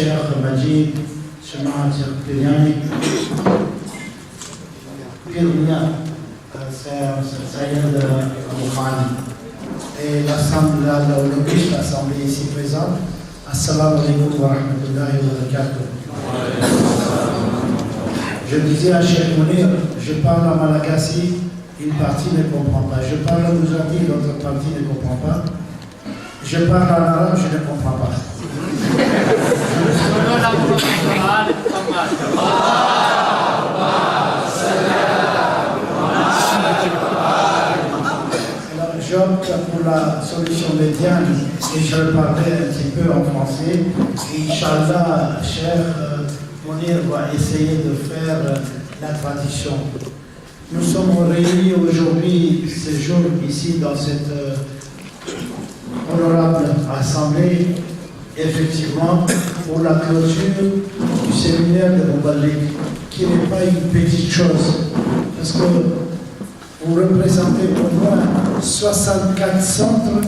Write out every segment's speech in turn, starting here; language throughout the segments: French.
Cheikh Majid, Shema Tirpiliani, Pirnia, Sayed Abou Khani, et l'Assemblée, l'auguste Assemblée ici présente. Assalamu alaikum wa rahmatullahi wa barakatuh. Je disais à Cheikh Mounir, je parle en malagasy, une partie ne comprend pas. Je parle en ouzardi, l'autre partie ne comprend pas. Je parle en arabe, je ne comprends pas. Alors j'opte pour la solution médiane et je parlerai un petit peu en français. Inch'Allah, Cheikh Mounir va essayer de faire la traduction. Nous sommes réunis aujourd'hui, ce jour, ici, dans cette honorable assemblée, effectivement, pour la clôture du séminaire de Moubalik, qui n'est pas une petite chose, parce que vous représentez au moins 64 centres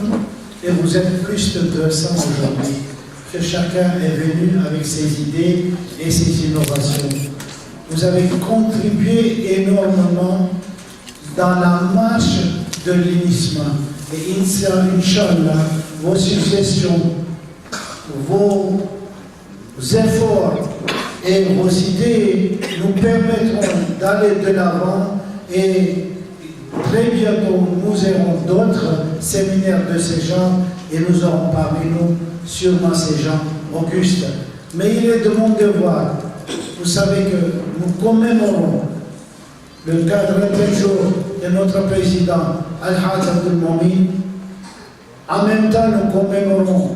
et vous êtes plus de 200 aujourd'hui, que chacun est venu avec ses idées et ses innovations. Vous avez contribué énormément dans la marche de l'UNISMA. Et Inch'Allah, vos suggestions, vos efforts et vos idées nous permettront d'aller de l'avant et très bientôt nous aurons d'autres séminaires de ces gens et nous aurons parmi nous sûrement ces gens augustes. Mais il est de mon devoir. Vous savez que nous commémorons le 40e jour de notre président Al-Hajj Abdul Momin. En même temps, nous commémorons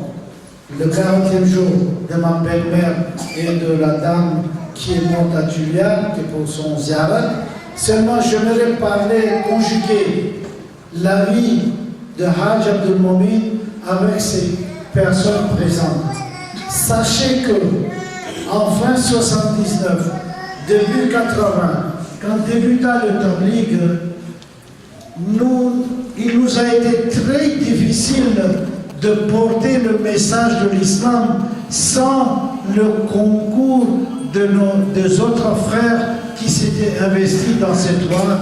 le 40e jour de ma belle-mère et de la dame qui est morte à Tulia, qui est pour son ziarat. Seulement, j'aimerais parler, conjuguer la vie de Hajj Abdul Momin avec ces personnes présentes. Sachez que en fin 79, début 80, quand débuta le Tabligh, il nous a été très difficile de porter le message de l'islam sans le concours de nos deux autres frères qui s'étaient investis dans cette voie,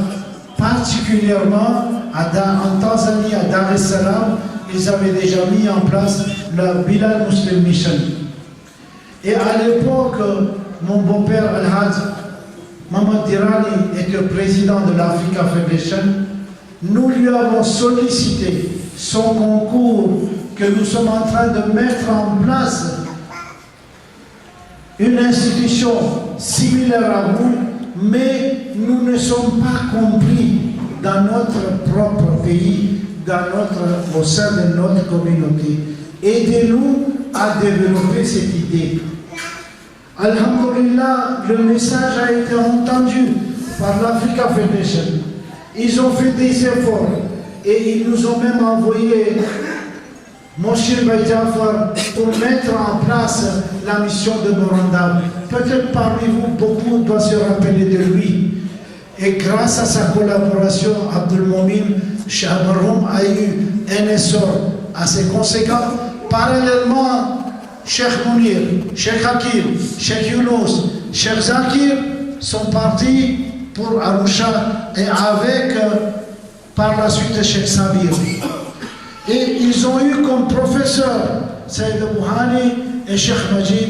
particulièrement en Tanzanie, à Dar es Salaam, ils avaient déjà mis en place la Bilal Muslim Mission. Et à l'époque, mon beau-père Al-Hajj Mamad Dirani était président de l'Africa Federation. Nous lui avons sollicité son concours que nous sommes en train de mettre en place une institution similaire à vous, mais nous ne sommes pas compris dans notre propre pays, au sein de notre communauté. Aidez-nous à développer cette idée. Alhamdulillah, le message a été entendu par l'Africa Federation. Ils ont fait des efforts et ils nous ont même envoyé Moshir Baïjafar pour mettre en place la mission de Morandam. Peut-être parmi vous, beaucoup doivent se rappeler de lui. Et grâce à sa collaboration, Abdul Momin Shahbaroum a eu un essor assez conséquent. Parallèlement, Cheikh Mounir, Cheikh Hakim, Cheikh Younous, Cheikh Zakir sont partis pour Arusha et avec par la suite Cheikh Sabir. Et ils ont eu comme professeur Saïd Bouhani et Cheikh Majid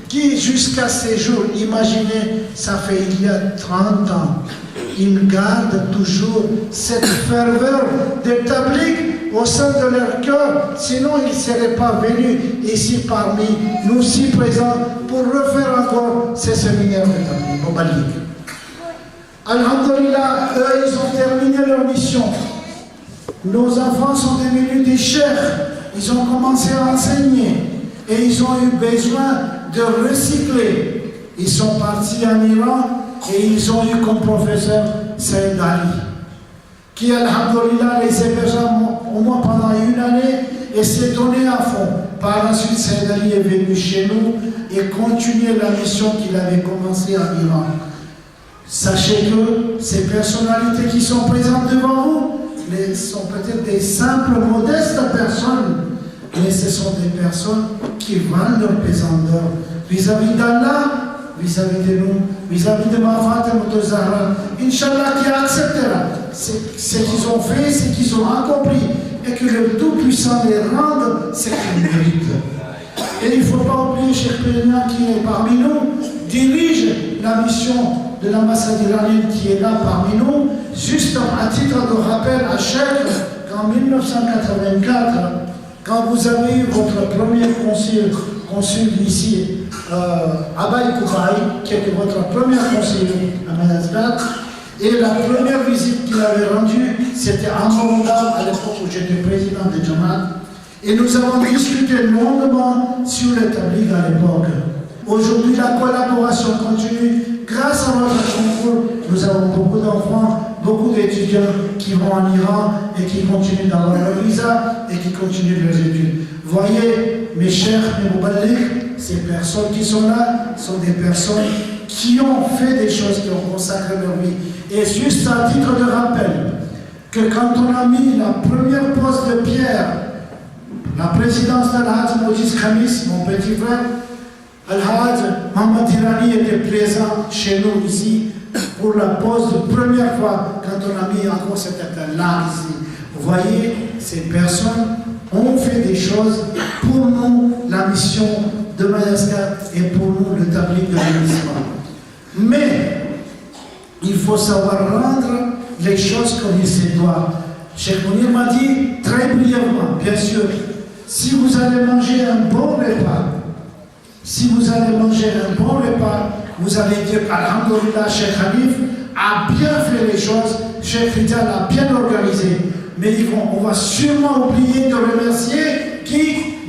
qui jusqu'à ces jours, imaginez, ça fait il y a 30 ans, ils gardent toujours cette ferveur de Tabligh au sein de leur cœur, sinon ils ne seraient pas venus ici parmi nous si présents pour refaire encore ces séminaires de Tabligh au Mali. Alhamdulillah, eux ils ont terminé leur mission. Nos enfants sont devenus des cheikhs, ils ont commencé à enseigner et ils ont eu besoin de recycler. Ils sont partis en Iran et ils ont eu comme professeur Saïd Ali, qui, alhamdulillah, les hébergea au moins pendant une année et s'est donné à fond. Par la suite, Saïd Ali est venu chez nous et continuait la mission qu'il avait commencée en Iran. Sachez que ces personnalités qui sont présentes devant vous sont peut-être des simples, modestes personnes, mais ce sont des personnes qui valent leur pesant d'or vis-à-vis d'Allah, vis-à-vis de nous, vis-à-vis de ma Fatima de Zahra, Inch'Allah qui acceptera ce qu'ils ont fait, ce qu'ils ont accompli, et que le Tout-Puissant les rende ce qu'ils méritent. Et il ne faut pas oublier Cheikh Péléna qui est parmi nous, dirige la mission de l'ambassade iranienne qui est là parmi nous, juste à titre de rappel à Cheikh qu'en 1984, quand vous avez eu votre premier consul ici, Abay Koubaï, qui était votre premier consul à Madagascar, et la première visite qu'il avait rendue, c'était à Morondam, à l'époque où j'étais président de Jamaat, et nous avons discuté longuement sur les tabliques à l'époque. Aujourd'hui, la collaboration continue. Grâce à votre concours, nous avons beaucoup d'enfants, beaucoup d'étudiants qui vont en Iran et qui continuent d'avoir leur visa et qui continuent leurs études. Voyez, mes chers Mouballik, ces personnes qui sont là sont des personnes qui ont fait des choses, qui ont consacré leur vie. Et juste à titre de rappel, que quand on a mis la première pose de pierre, la présidence d'Al-Hajj Moïse Khamis, mon petit frère, Al-Hajj Mohamed Irani était présent chez nous ici pour la pose de première fois quand on a mis encore cet état-là ici. Vous voyez, ces personnes ont fait des choses pour nous, la mission de Madagascar et pour nous, le tablique de l'islam. Mais il faut savoir rendre les choses comme il se doit. Cheikh Mounir m'a dit très brièvement, bien sûr, si vous allez manger un bon repas, vous allez dire Alhamdulillah, Cheikh Hanif a bien fait les choses, Cheikh Ridal a bien organisé. Mais on va sûrement oublier de remercier qui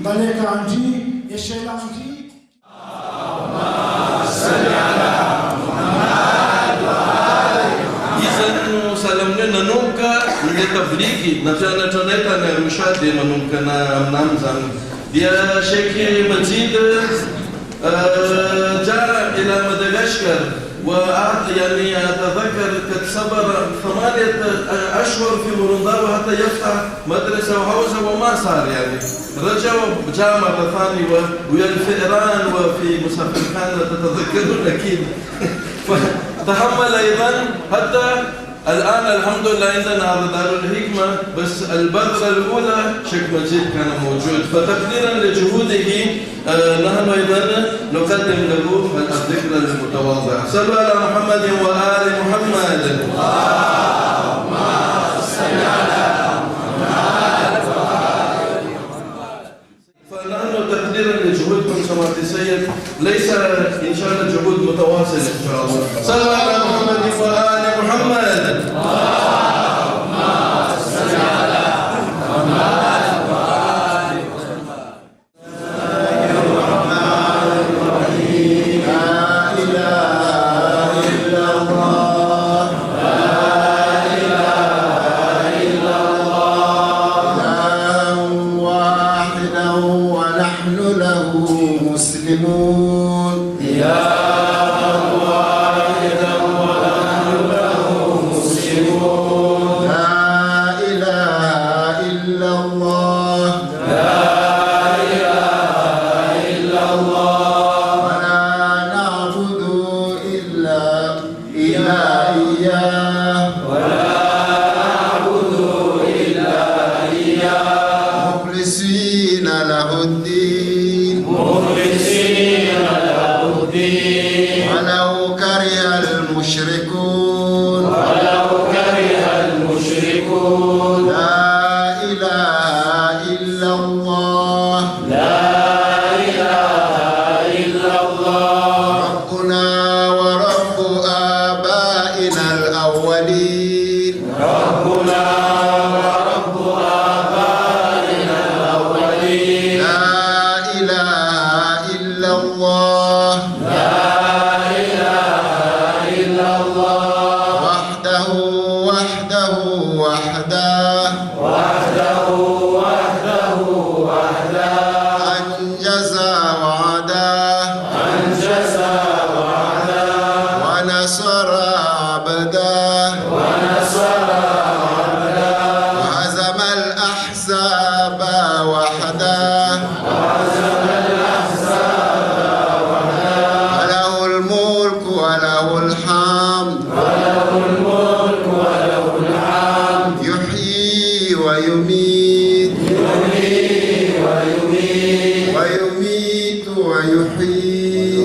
Malek Andi et Cheikh Andi. Tabligi, نحن تناتا نشاد من كنا نمزم. يا شيخ مجيد جاء إلى مدغشقر يعني أتذكر قد صبر 8 أشهر في مورنداو حتى يفتح مدرسة وحوزة وما صار يعني. رجع جاء مرة ثانية ويا الفئران وفي مسافر خان تتذكرون أكيد. فتحمل أيضا حتى الآن الحمد لله عندنا على دار الحكمة، بس البذرة الأولى شيخ مجيد كان موجود، فتقديرا لجهوده نحن أيضا نقدم له الذكر المتواضع. صلوا على محمد وآل محمد. اللهم صل على محمد وآل محمد. فنحن تقديرا لجهودكم سماحة السيد ليس إن شاء الله جهود متواصلة إن شاء الله. صلوا على محمد وآل محمد. اللهم صل على محمد وآل محمد. الرحمن الرحيم. لا إله إلا الله. لا إله إلا الله. إله واحدا ونحن له مسلمون.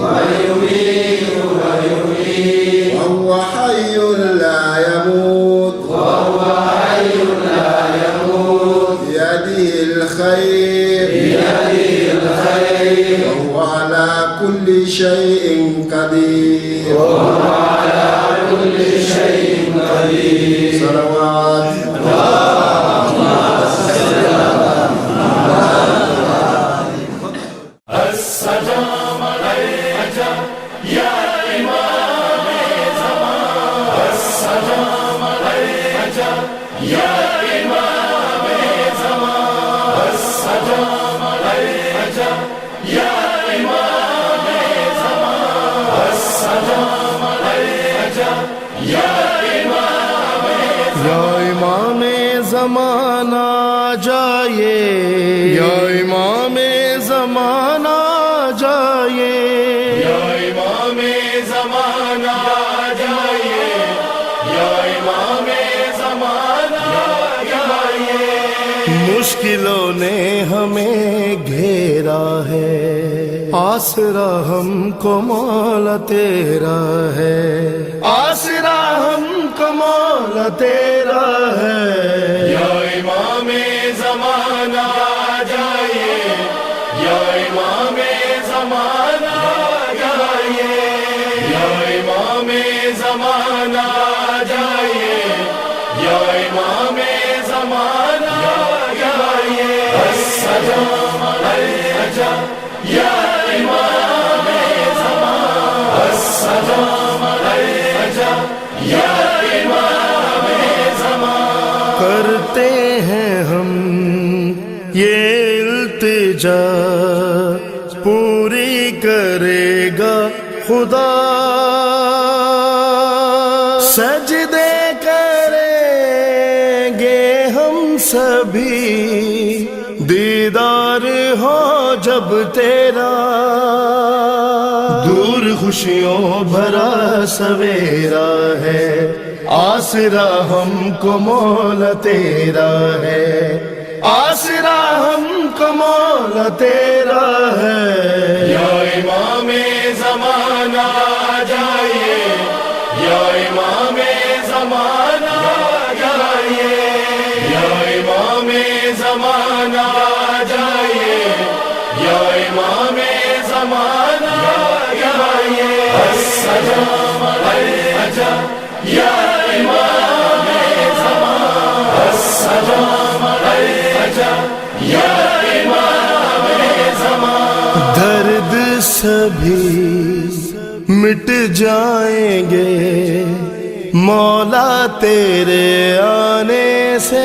ويحيي وهو حي لا يموت بيده الخير وهو على كل شيء قدير صلوات یا امام زمانہ جائے یا امام زمانہ جائے یا امام زمانہ جائے یا امام زمانہ جائے مشکلوں نے ہمیں گھیرا ہے آسرا ہم کو مولا تیرا ہے آسرا ہم کو مولا تیرا ہے یا امام زمانہ جائے یا امام زمانہ جائے یا امام زمانہ جائے یا امام زمانہ جائے السلام علیک یا امام زمانہ السلام علیک یا امام زمانہ کرتے ہیں ہم یہ التجا پوری کرے گا خدا سجدے کریں گے ہم سبھی دیدار ہو جب تیرا دور خوشیوں بھرا سویرا ہے آسرا ہم کو مولا تیرا ہے آسرا ہم کو مولا تیرا ہے یا امام زمانہ جائے یا امام زمانہ جائے یا امام زمانہ جائے یا امام زمانہ جائے السلام علیک یا امام زمانہ السلام علیک یا امام زمانہ درد سبھی مٹ جائیں گے مولا تیرے آنے سے